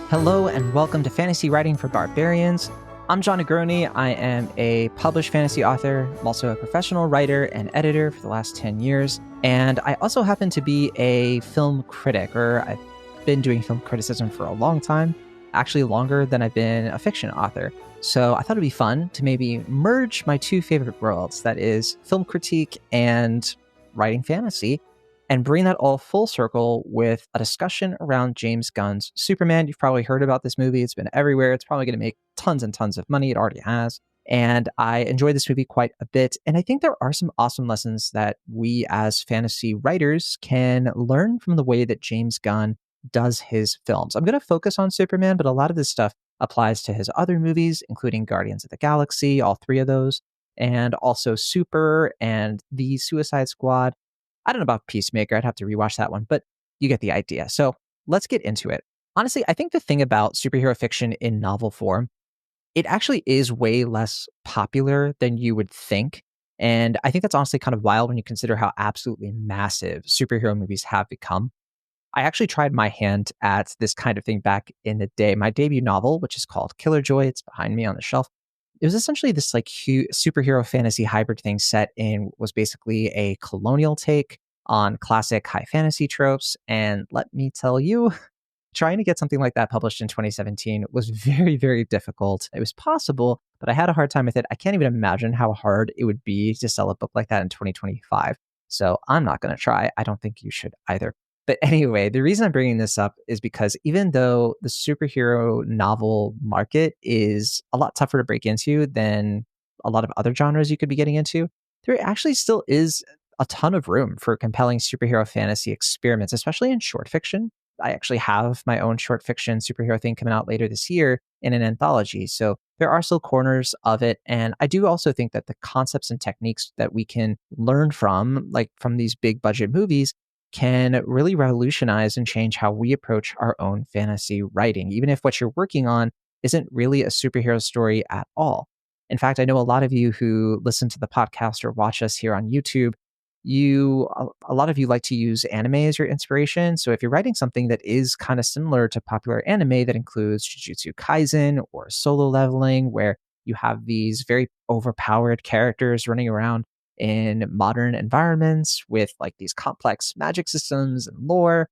Hello and welcome to Fantasy Writing for Barbarians. I'm John Negroni. I am a published fantasy author. I'm also a professional writer and editor for the last 10 years. And I also happen to be a film critic, or I've been doing film criticism for a long time, actually longer than I've been a fiction author. So I thought it'd be fun to maybe merge my two favorite worlds, that is film critique and writing fantasy, and bring that all full circle with a discussion around James Gunn's Superman. You've probably heard about this movie. It's been everywhere. It's probably going to make tons and tons of money. It already has. And I enjoy this movie quite a bit. And I think there are some awesome lessons that we as fantasy writers can learn from the way that James Gunn does his films. I'm going to focus on Superman, but a lot of this stuff applies to his other movies, including Guardians of the Galaxy, all three of those, and also Super and the Suicide Squad. I don't know about Peacemaker. I'd have to rewatch that one, but you get the idea. So let's get into it. Honestly, I think the thing about superhero fiction in novel form, it actually is way less popular than you would think. And I think that's honestly kind of wild when you consider how absolutely massive superhero movies have become. I actually tried my hand at this kind of thing back in the day. My debut novel, which is called Killer Joy, it's behind me on the shelf. It was essentially this like superhero fantasy hybrid thing set in was basically a colonial take on classic high fantasy tropes. And let me tell you, trying to get something like that published in 2017 was very, very difficult. It was possible, but I had a hard time with it. I can't even imagine how hard it would be to sell a book like that in 2025. So I'm not going to try. I don't think you should either. But anyway, the reason I'm bringing this up is because even though the superhero novel market is a lot tougher to break into than a lot of other genres you could be getting into, there actually still is a ton of room for compelling superhero fantasy experiments, especially in short fiction. I actually have my own short fiction superhero thing coming out later this year in an anthology. So there are still corners of it. And I do also think that the concepts and techniques that we can learn from, like from these big budget movies, can really revolutionize and change how we approach our own fantasy writing, even if what you're working on isn't really a superhero story at all. In fact, I know a lot of you who listen to the podcast or watch us here on YouTube, a lot of you like to use anime as your inspiration. So if you're writing something that is kind of similar to popular anime that includes Jujutsu Kaisen or Solo Leveling, where you have these very overpowered characters running around in modern environments with like these complex magic systems and lore,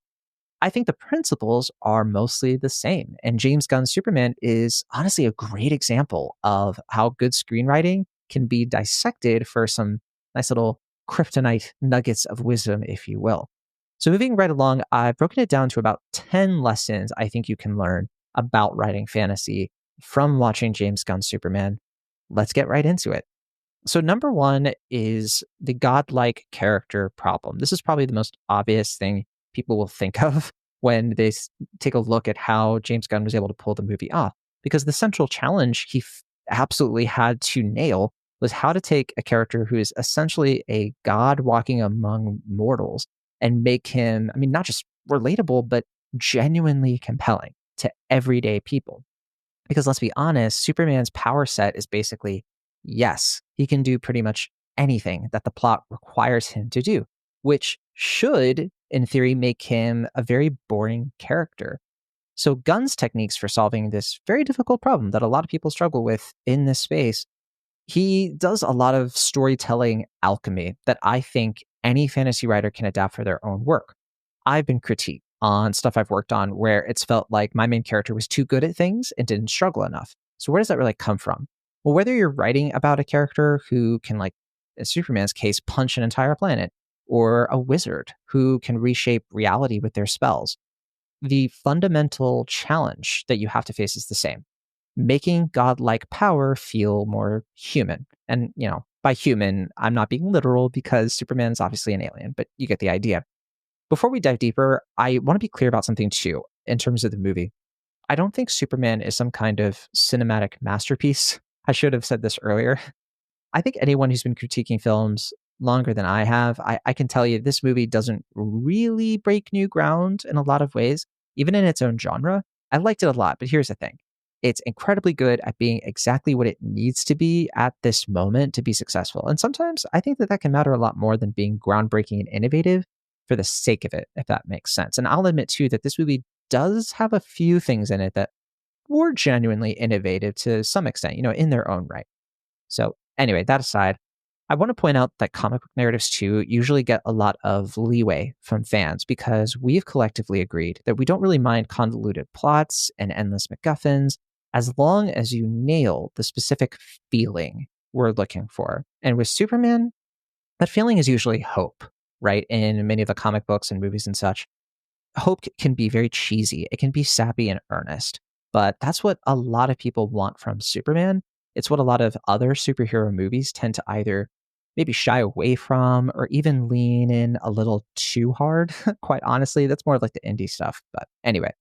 I think the principles are mostly the same. And James Gunn's Superman is honestly a great example of how good screenwriting can be dissected for some nice little kryptonite nuggets of wisdom, if you will. So moving right along, I've broken it down to about 10 lessons I think you can learn about writing fantasy from watching James Gunn's Superman. Let's get right into it. So number one is the godlike character problem. This is probably the most obvious thing people will think of when they take a look at how James Gunn was able to pull the movie off. Because the central challenge he absolutely had to nail was how to take a character who is essentially a god walking among mortals and make him, I mean, not just relatable, but genuinely compelling to everyday people. Because let's be honest, Superman's power set is basically yes, he can do pretty much anything that the plot requires him to do, which should, in theory, make him a very boring character. So Gunn's techniques for solving this very difficult problem that a lot of people struggle with in this space, he does a lot of storytelling alchemy that I think any fantasy writer can adapt for their own work. I've been critiqued on stuff I've worked on where it's felt like my main character was too good at things and didn't struggle enough. So where does that really come from? Well, whether you're writing about a character who can, like in Superman's case, punch an entire planet, or a wizard who can reshape reality with their spells, the fundamental challenge that you have to face is the same. Making godlike power feel more human. And, by human, I'm not being literal because Superman's obviously an alien, but you get the idea. Before we dive deeper, I want to be clear about something too, in terms of the movie. I don't think Superman is some kind of cinematic masterpiece. I should have said this earlier. I think anyone who's been critiquing films longer than I have, I can tell you this movie doesn't really break new ground in a lot of ways, even in its own genre. I liked it a lot, but here's the thing. It's incredibly good at being exactly what it needs to be at this moment to be successful. And sometimes I think that can matter a lot more than being groundbreaking and innovative for the sake of it, if that makes sense. And I'll admit too that this movie does have a few things in it that were genuinely innovative to some extent, in their own right. So, anyway, that aside, I want to point out that comic book narratives too usually get a lot of leeway from fans because we've collectively agreed that we don't really mind convoluted plots and endless MacGuffins as long as you nail the specific feeling we're looking for. And with Superman, that feeling is usually hope, right? In many of the comic books and movies and such, hope can be very cheesy. It can be sappy and earnest, but that's what a lot of people want from Superman. It's what a lot of other superhero movies tend to either maybe shy away from or even lean in a little too hard. Quite honestly, that's more of like the indie stuff. But anyway,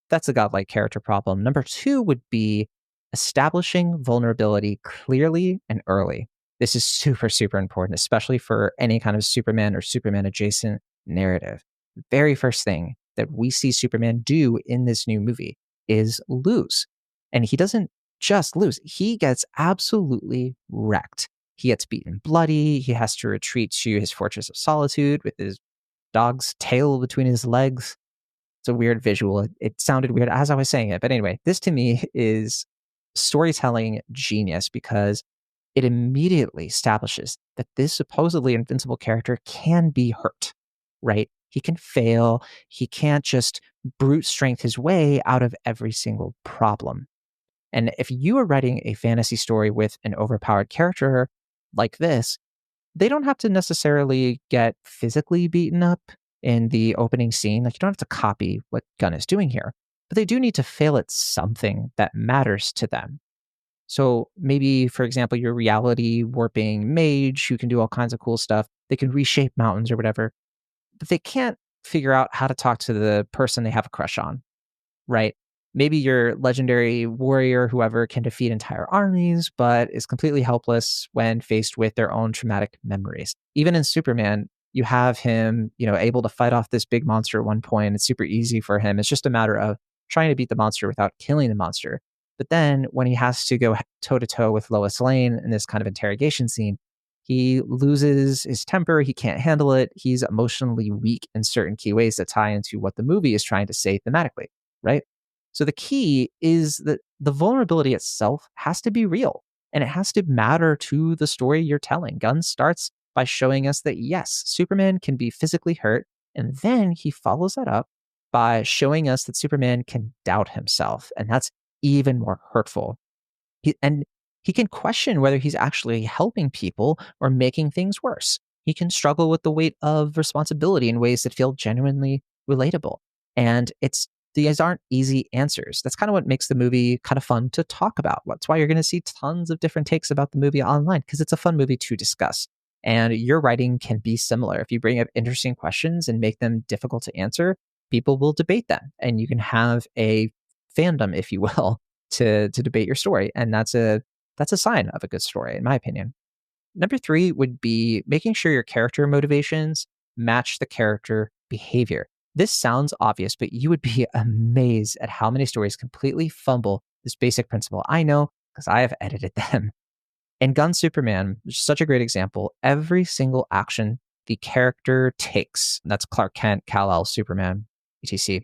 that's a godlike character problem. Number two would be establishing vulnerability clearly and early. This is super, super important, especially for any kind of Superman or Superman adjacent narrative. Very first thing that we see Superman do in this new movie is lose. And he doesn't just lose, he gets absolutely wrecked. He gets beaten bloody. He has to retreat to his fortress of solitude with his dog's tail between his legs. It's a weird visual. It sounded weird as I was saying it. But anyway, this to me is storytelling genius because it immediately establishes that this supposedly invincible character can be hurt, right? He can fail. He can't just brute strength his way out of every single problem. And if you are writing a fantasy story with an overpowered character like this, they don't have to necessarily get physically beaten up in the opening scene. Like, you don't have to copy what Gunn is doing here, but they do need to fail at something that matters to them. So maybe, for example, your reality warping mage who can do all kinds of cool stuff. They can reshape mountains or whatever, but they can't figure out how to talk to the person they have a crush on, right? Maybe your legendary warrior, whoever, can defeat entire armies, but is completely helpless when faced with their own traumatic memories. Even in Superman, you have him, able to fight off this big monster at one point. It's super easy for him. It's just a matter of trying to beat the monster without killing the monster. But then when he has to go toe to toe with Lois Lane in this kind of interrogation scene, he loses his temper. He can't handle it. He's emotionally weak in certain key ways that tie into what the movie is trying to say thematically, right? So the key is that the vulnerability itself has to be real and it has to matter to the story you're telling. Gunn starts by showing us that yes, Superman can be physically hurt. And then he follows that up by showing us that Superman can doubt himself. And that's even more hurtful. He can question whether he's actually helping people or making things worse. He can struggle with the weight of responsibility in ways that feel genuinely relatable. And these aren't easy answers. That's kind of what makes the movie kind of fun to talk about. That's why you're going to see tons of different takes about the movie online, because it's a fun movie to discuss. And your writing can be similar. If you bring up interesting questions and make them difficult to answer, people will debate them. And you can have a fandom, if you will, to debate your story. And that's a sign of a good story, in my opinion. Number 3 would be making sure your character motivations match the character behavior. This sounds obvious, but you would be amazed at how many stories completely fumble this basic principle. I know because I have edited them. In Gunn Superman, which is such a great example, every single action the character takes, and that's Clark Kent, Kal-El, Superman, etc.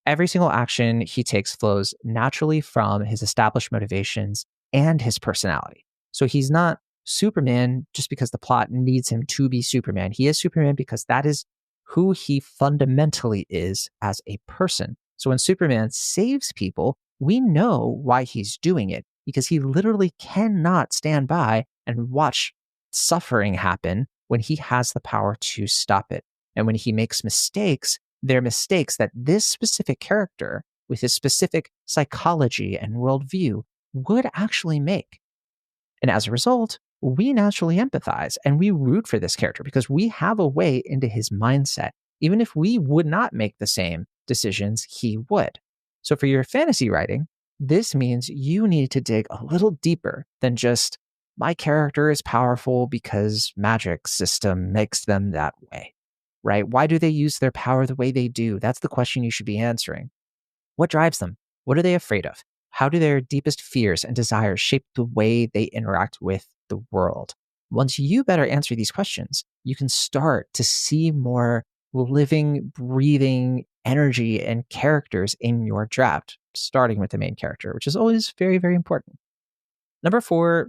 Every single action he takes flows naturally from his established motivations and his personality. So he's not Superman just because the plot needs him to be Superman. He is Superman because that is who he fundamentally is as a person. So when Superman saves people, we know why he's doing it because he literally cannot stand by and watch suffering happen when he has the power to stop it. And when he makes mistakes, they're mistakes that this specific character with his specific psychology and worldview would actually make. And as a result, we naturally empathize and we root for this character because we have a way into his mindset. Even if we would not make the same decisions, he would. So for your fantasy writing, this means you need to dig a little deeper than just, my character is powerful because magic system makes them that way, right? Why do they use their power the way they do? That's the question you should be answering. What drives them? What are they afraid of? How do their deepest fears and desires shape the way they interact with the world? Once you better answer these questions, you can start to see more living, breathing energy and characters in your draft, starting with the main character, which is always very, very important. Number 4,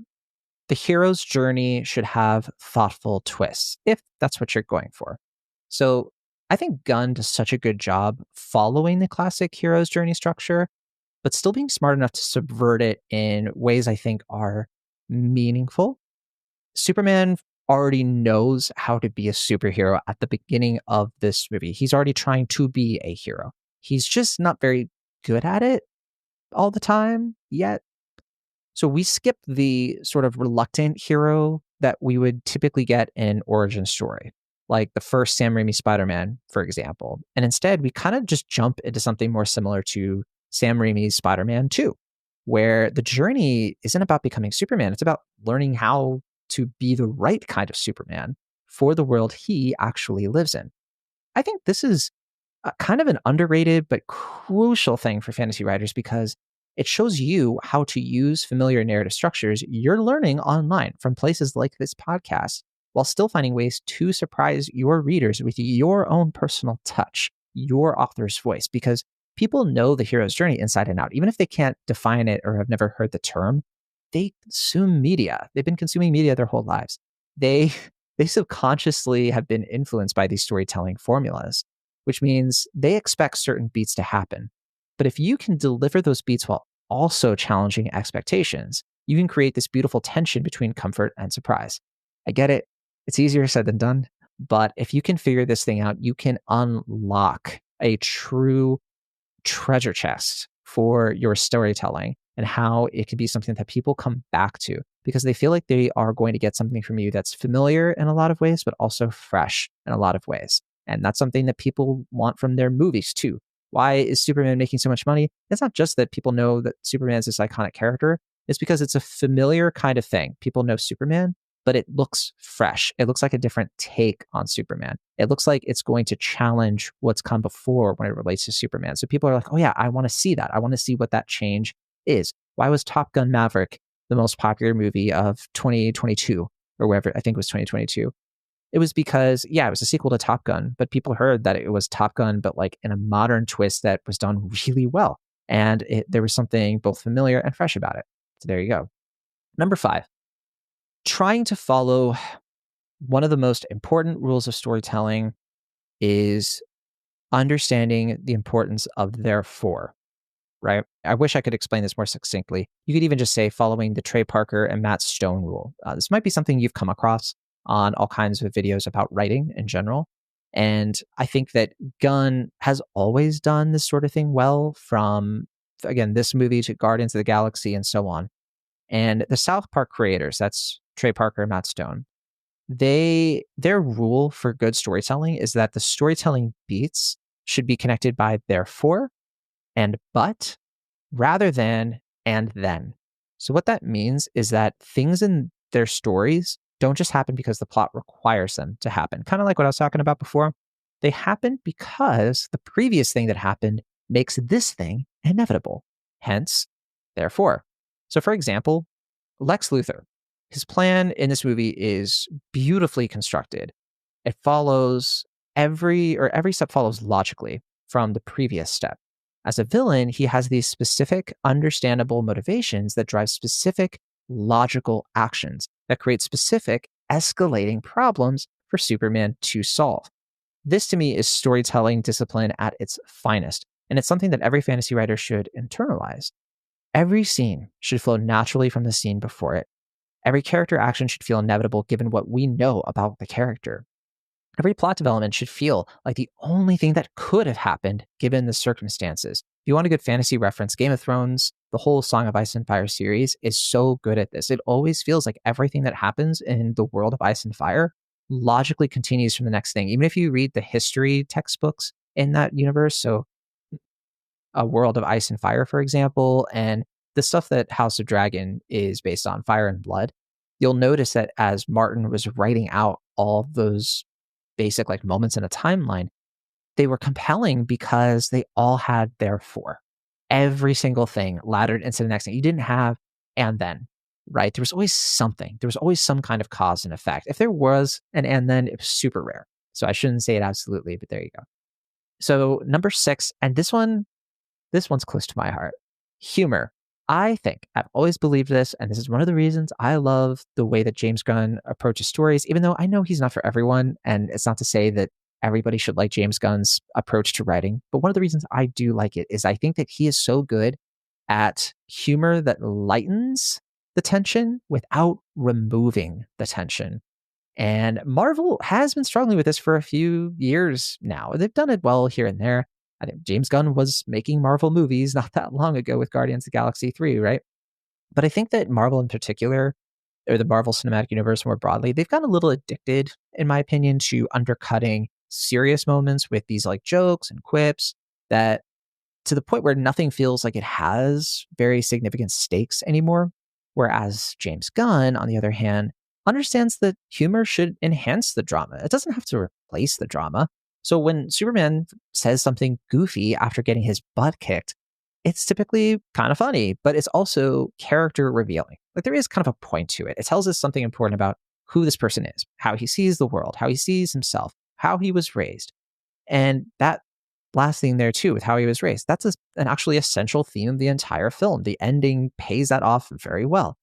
the hero's journey should have thoughtful twists, if that's what you're going for. So I think Gunn does such a good job following the classic hero's journey structure, but still being smart enough to subvert it in ways I think are meaningful. Superman already knows how to be a superhero at the beginning of this movie. He's already trying to be a hero. He's just not very good at it all the time yet. So we skip the sort of reluctant hero that we would typically get in origin story, like the first Sam Raimi Spider-Man, for example. And instead, we kind of just jump into something more similar to Sam Raimi's Spider-Man 2, where the journey isn't about becoming Superman. It's about learning how to be the right kind of Superman for the world he actually lives in. I think this is kind of an underrated but crucial thing for fantasy writers because it shows you how to use familiar narrative structures you're learning online from places like this podcast while still finding ways to surprise your readers with your own personal touch, your author's voice, because people know the hero's journey inside and out. Even if they can't define it or have never heard the term, they consume media. They've been consuming media their whole lives. They they subconsciously have been influenced by these storytelling formulas, which means they expect certain beats to happen. But if you can deliver those beats while also challenging expectations, you can create this beautiful tension between comfort and surprise. I get it. It's easier said than done. But if you can figure this thing out, you can unlock a true treasure chest for your storytelling and how it can be something that people come back to because they feel like they are going to get something from you that's familiar in a lot of ways, but also fresh in a lot of ways. And that's something that people want from their movies too. Why is Superman making so much money? It's not just that people know that Superman is this iconic character. It's because it's a familiar kind of thing. People know Superman, but it looks fresh. It looks like a different take on Superman. It looks like it's going to challenge what's come before when it relates to Superman. So people are like, oh yeah, I want to see that. I want to see what that change is. Why was Top Gun Maverick the most popular movie of 2022 or wherever? I think it was 2022. It was because, yeah, it was a sequel to Top Gun, but people heard that it was Top Gun, but like in a modern twist that was done really well. And there was something both familiar and fresh about it. So there you go. Number 5, trying to follow one of the most important rules of storytelling is understanding the importance of therefore, right? I wish I could explain this more succinctly. You could even just say following the Trey Parker and Matt Stone rule. This might be something you've come across on all kinds of videos about writing in general. And I think that Gunn has always done this sort of thing well, from, again, this movie to Guardians of the Galaxy and so on. And the South Park creators, that's Trey Parker and Matt Stone, their rule for good storytelling is that the storytelling beats should be connected by therefore and but rather than and then. So what that means is that things in their stories don't just happen because the plot requires them to happen. Kind of like what I was talking about before. They happen because the previous thing that happened makes this thing inevitable. Hence, therefore. So for example, Lex Luthor, his plan in this movie is beautifully constructed. It follows every step follows logically from the previous step. As a villain, he has these specific, understandable motivations that drive specific, logical actions that create specific, escalating problems for Superman to solve. This, to me, is storytelling discipline at its finest, and it's something that every fantasy writer should internalize. Every scene should flow naturally from the scene before it. Every character action should feel inevitable given what we know about the character. Every plot development should feel like the only thing that could have happened given the circumstances. If you want a good fantasy reference, Game of Thrones, the whole Song of Ice and Fire series is so good at this. It always feels like everything that happens in the world of Ice and Fire logically continues from the next thing. Even if you read the history textbooks in that universe, so A World of Ice and Fire, for example, and the stuff that House of Dragon is based on, Fire and Blood, you'll notice that as Martin was writing out all those basic like moments in a timeline, they were compelling because they all had therefore. Every single thing laddered into the next thing. You didn't have and then, right? There was always something. There was always some kind of cause and effect. If there was an and then, it was super rare. So I shouldn't say it absolutely, but there you go. So number 6, and this one's close to my heart. Humor. I think I've always believed this, and this is one of the reasons I love the way that James Gunn approaches stories, even though I know he's not for everyone. And it's not to say that everybody should like James Gunn's approach to writing. But one of the reasons I do like it is I think that he is so good at humor that lightens the tension without removing the tension. And Marvel has been struggling with this for a few years now. They've done it well here and there. I think James Gunn was making Marvel movies not that long ago with Guardians of the Galaxy 3, right? But I think that Marvel in particular, or the Marvel Cinematic Universe more broadly, they've gotten a little addicted, in my opinion, to undercutting serious moments with these like jokes and quips that to the point where nothing feels like it has very significant stakes anymore. Whereas James Gunn, on the other hand, understands that humor should enhance the drama. It doesn't have to replace the drama. So when Superman says something goofy after getting his butt kicked, it's typically kind of funny, but it's also character revealing. Like there is kind of a point to it. It tells us something important about who this person is, how he sees the world, how he sees himself, how he was raised. And that last thing there too, with how he was raised, that's an actually essential theme of the entire film. The ending pays that off very well.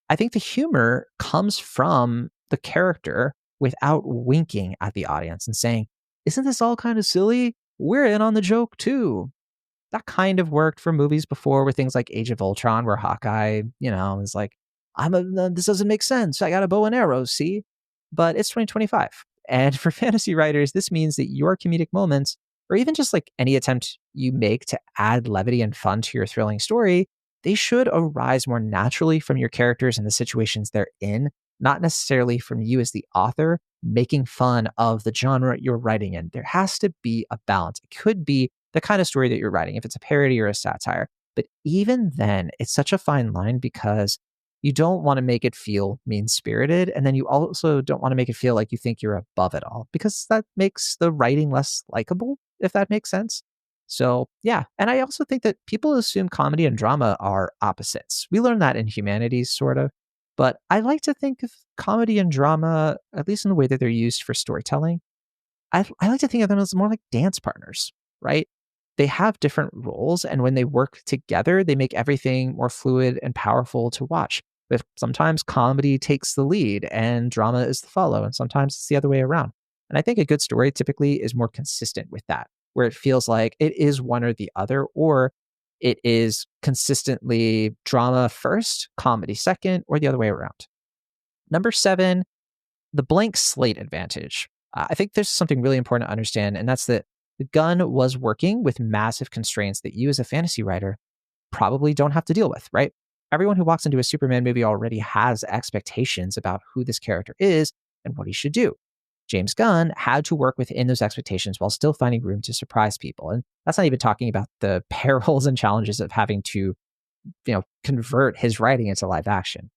I think the humor comes from the character without winking at the audience and saying, isn't this all kind of silly? We're in on the joke too. That kind of worked for movies before with things like Age of Ultron, where Hawkeye, is like, this doesn't make sense. I got a bow and arrow, see? But it's 2025. And for fantasy writers, this means that your comedic moments, or even just like any attempt you make to add levity and fun to your thrilling story, they should arise more naturally from your characters and the situations they're in, not necessarily from you as the author making fun of the genre you're writing in. There has to be a balance. It could be the kind of story that you're writing, if it's a parody or a satire. But even then, it's such a fine line because you don't want to make it feel mean-spirited. And then you also don't want to make it feel like you think you're above it all, because that makes the writing less likable, if that makes sense. So, yeah. And I also think that people assume comedy and drama are opposites. We learn that in humanities, sort of. But I like to think of comedy and drama, at least in the way that they're used for storytelling, I like to think of them as more like dance partners, right? They have different roles, and when they work together, they make everything more fluid and powerful to watch. But sometimes comedy takes the lead and drama is the follow, and sometimes it's the other way around. And I think a good story typically is more consistent with that, where it feels like it is one or the other, or it is consistently drama first, comedy second, or the other way around. Number 7, the blank slate advantage. I think there's something really important to understand, and that's that Gunn was working with massive constraints that you as a fantasy writer probably don't have to deal with, right? Everyone who walks into a Superman movie already has expectations about who this character is and what he should do. James Gunn had to work within those expectations while still finding room to surprise people. And that's not even talking about the perils and challenges of having to, convert his writing into live action.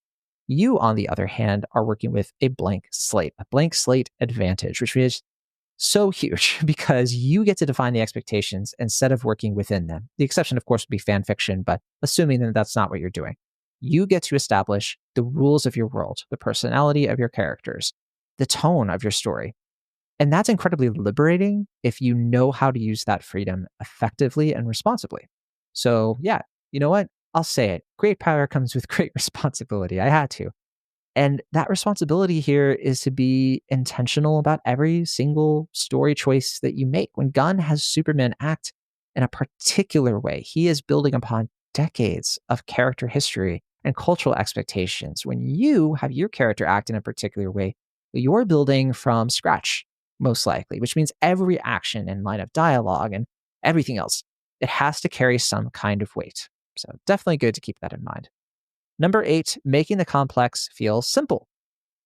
You, on the other hand, are working with a blank slate advantage, which is so huge because you get to define the expectations instead of working within them. The exception, of course, would be fan fiction, but assuming that that's not what you're doing. You get to establish the rules of your world, the personality of your characters, the tone of your story. And that's incredibly liberating if you know how to use that freedom effectively and responsibly. So, yeah, you know what? I'll say it. Great power comes with great responsibility. I had to. And that responsibility here is to be intentional about every single story choice that you make. When Gunn has Superman act in a particular way, he is building upon decades of character history and cultural expectations. When you have your character act in a particular way, you're building from scratch, most likely, which means every action and line of dialogue and everything else, it has to carry some kind of weight. So definitely good to keep that in mind. Number 8, making the complex feel simple.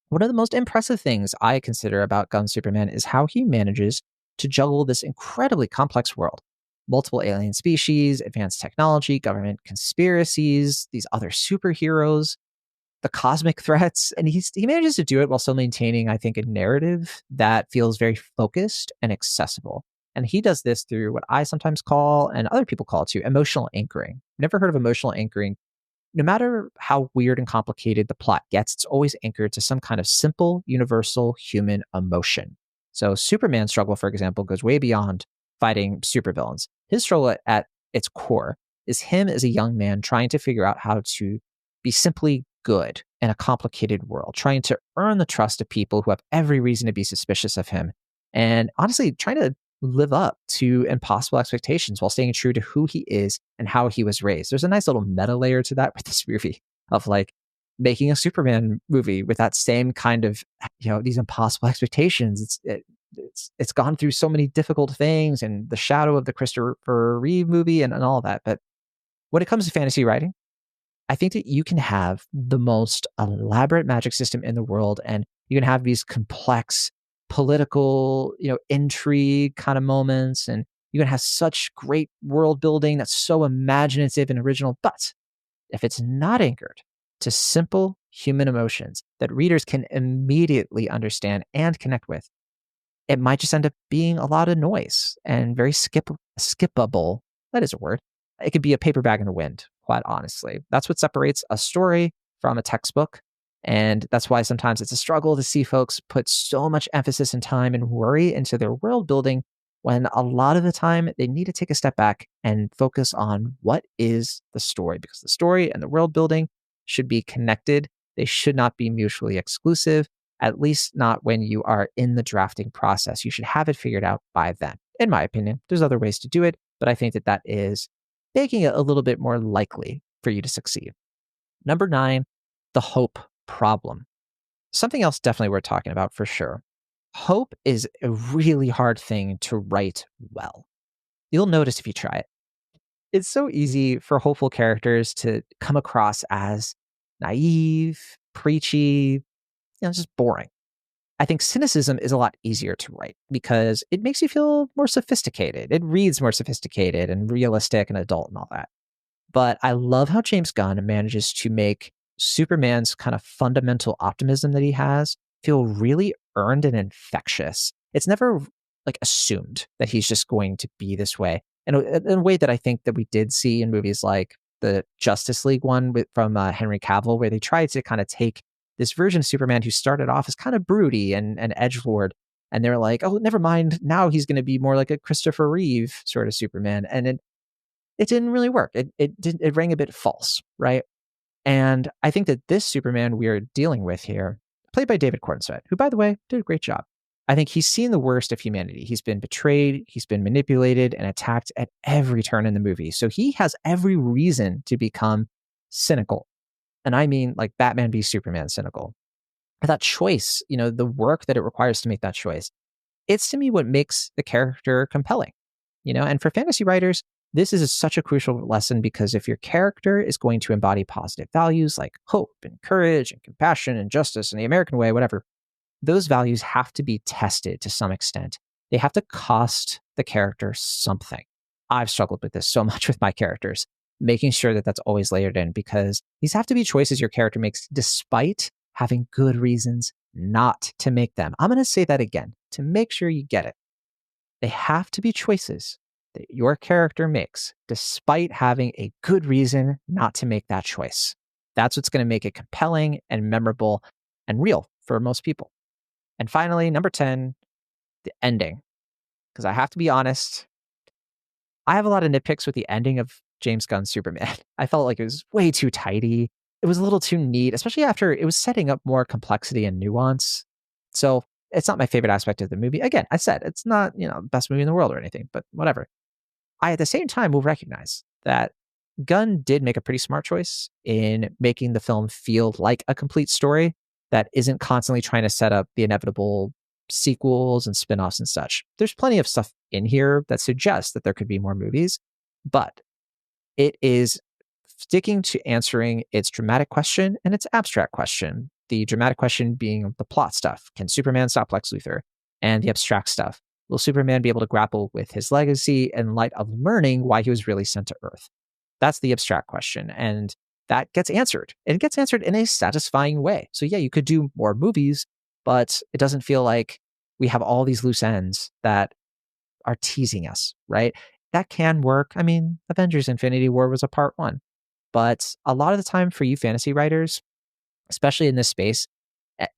One of the most impressive things I consider about Gunn Superman is how he manages to juggle this incredibly complex world. Multiple alien species, advanced technology, government conspiracies, these other superheroes, the cosmic threats, and he manages to do it while still maintaining, I think, a narrative that feels very focused and accessible. And he does this through what I sometimes call, and other people call it too, emotional anchoring. Never heard of emotional anchoring? No matter how weird and complicated the plot gets, it's always anchored to some kind of simple, universal human emotion. So Superman's struggle, for example, goes way beyond fighting supervillains. His struggle at its core is him as a young man trying to figure out how to be simply good in a complicated world, trying to earn the trust of people who have every reason to be suspicious of him, and honestly trying to live up to impossible expectations while staying true to who he is and how he was raised. There's a nice little meta layer to that with this movie of like making a Superman movie with that same kind of, these impossible expectations. It's gone through so many difficult things and the shadow of the Christopher Reeve movie and all that. But when it comes to fantasy writing, I think that you can have the most elaborate magic system in the world, and you can have these complex political, intrigue kind of moments, and you can have such great world building that's so imaginative and original. But if it's not anchored to simple human emotions that readers can immediately understand and connect with, it might just end up being a lot of noise and very skippable. That is a word. It could be a paper bag in the wind, quite honestly. That's what separates a story from a textbook. And that's why sometimes it's a struggle to see folks put so much emphasis and time and worry into their world building when a lot of the time they need to take a step back and focus on what is the story, because the story and the world building should be connected. They should not be mutually exclusive, at least not when you are in the drafting process. You should have it figured out by then. In my opinion, there's other ways to do it, but I think that is making it a little bit more likely for you to succeed. Number 9, the hope problem. Something else definitely worth talking about for sure. Hope is a really hard thing to write well. You'll notice if you try it. It's so easy for hopeful characters to come across as naive, preachy, just boring. I think cynicism is a lot easier to write because it makes you feel more sophisticated. It reads more sophisticated and realistic and adult and all that. But I love how James Gunn manages to make Superman's kind of fundamental optimism that he has feel really earned and infectious. It's never like assumed that he's just going to be this way. And in a way that I think that we did see in movies like the Justice League one from Henry Cavill, where they tried to kind of take this version of Superman who started off as kind of broody and edgelord. And they're like, oh, never mind. Now he's going to be more like a Christopher Reeve sort of Superman. And it didn't really work. It rang a bit false, right? And I think that this Superman we're dealing with here, played by David Cornsweet, who, by the way, did a great job. I think he's seen the worst of humanity. He's been betrayed, he's been manipulated and attacked at every turn in the movie. So he has every reason to become cynical. And I mean like Batman v Superman cynical. That choice, the work that it requires to make that choice, it's to me what makes the character compelling. And for fantasy writers, this is such a crucial lesson because if your character is going to embody positive values like hope and courage and compassion and justice and the American way, whatever, those values have to be tested to some extent. They have to cost the character something. I've struggled with this so much with my characters, making sure that that's always layered in because these have to be choices your character makes despite having good reasons not to make them. I'm going to say that again to make sure you get it. They have to be choices that your character makes despite having a good reason not to make that choice. That's what's going to make it compelling and memorable and real for most people. And finally, number 10, the ending. Because I have to be honest, I have a lot of nitpicks with the ending of James Gunn's Superman. I felt like it was way too tidy. It was a little too neat, especially after it was setting up more complexity and nuance. So it's not my favorite aspect of the movie. Again, I said it's not, the best movie in the world or anything, but whatever. I, at the same time, will recognize that Gunn did make a pretty smart choice in making the film feel like a complete story that isn't constantly trying to set up the inevitable sequels and spin-offs and such. There's plenty of stuff in here that suggests that there could be more movies, but it is sticking to answering its dramatic question and its abstract question. The dramatic question being the plot stuff. Can Superman stop Lex Luthor? And the abstract stuff. Will Superman be able to grapple with his legacy in light of learning why he was really sent to Earth? That's the abstract question. And that gets answered. And it gets answered in a satisfying way. So yeah, you could do more movies, but it doesn't feel like we have all these loose ends that are teasing us, right? That can work. I mean, Avengers Infinity War was a part 1. But a lot of the time for you fantasy writers, especially in this space,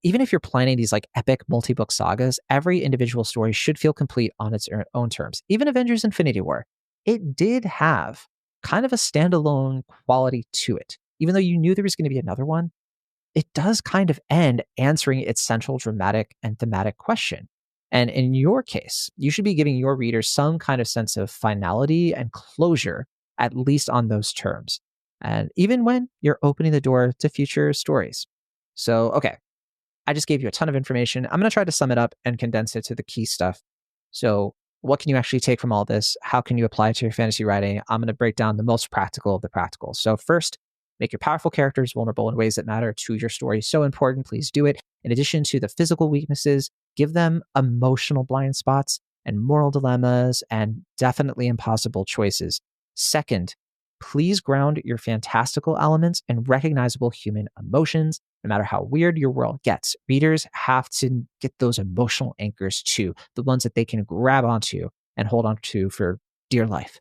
Even if you're planning these like epic multi-book sagas, every individual story should feel complete on its own terms. Even Avengers Infinity War, it did have kind of a standalone quality to it. Even though you knew there was going to be another one, it does kind of end answering its central dramatic and thematic question. And in your case, you should be giving your readers some kind of sense of finality and closure, at least on those terms. And even when you're opening the door to future stories. So, okay, I just gave you a ton of information. I'm going to try to sum it up and condense it to the key stuff. So, what can you actually take from all this? How can you apply it to your fantasy writing? I'm going to break down the most practical of the practical. So, first, make your powerful characters vulnerable in ways that matter to your story. So important, please do it. In addition to the physical weaknesses, give them emotional blind spots and moral dilemmas and definitely impossible choices. Second, please ground your fantastical elements in recognizable human emotions. No matter how weird your world gets, readers have to get those emotional anchors too, the ones that they can grab onto and hold on to for dear life.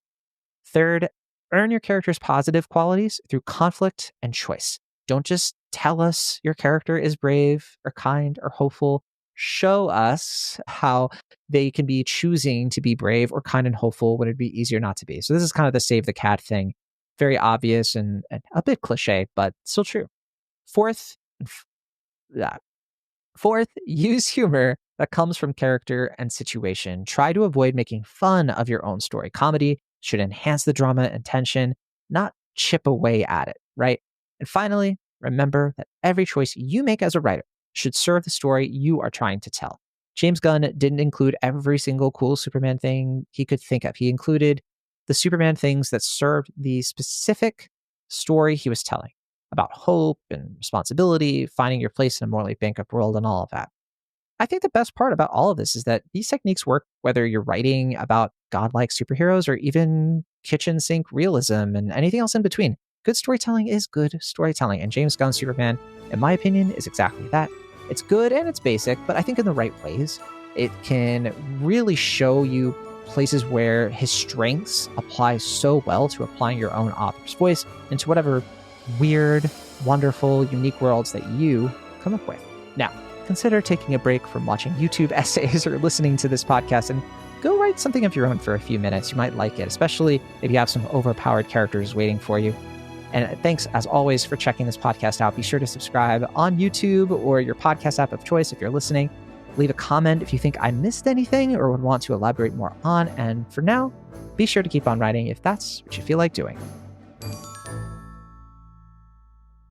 Third, earn your character's positive qualities through conflict and choice. Don't just tell us your character is brave or kind or hopeful. Show us how they can be choosing to be brave or kind and hopeful when it'd be easier not to be. So this is kind of the save the cat thing. Very obvious and a bit cliche, but still true. Fourth, use humor that comes from character and situation. Try to avoid making fun of your own story. Comedy should enhance the drama and tension, not chip away at it, right? And finally, remember that every choice you make as a writer should serve the story you are trying to tell. James Gunn didn't include every single cool Superman thing he could think of. He included the Superman things that served the specific story he was telling about hope and responsibility, finding your place in a morally bankrupt world, and all of that. I think the best part about all of this is that these techniques work whether you're writing about godlike superheroes or even kitchen sink realism and anything else in between. Good storytelling is good storytelling, and James Gunn's Superman, in my opinion, is exactly that. It's good and it's basic, but I think in the right ways. It can really show you places where his strengths apply so well to applying your own author's voice into whatever weird, wonderful, unique worlds that you come up with. Now, consider taking a break from watching YouTube essays or listening to this podcast and go write something of your own for a few minutes. You might like it, especially if you have some overpowered characters waiting for you. And thanks, as always, for checking this podcast out. Be sure to subscribe on YouTube or your podcast app of choice if you're listening. Leave a comment if you think I missed anything or would want to elaborate more on. And for now, be sure to keep on writing if that's what you feel like doing.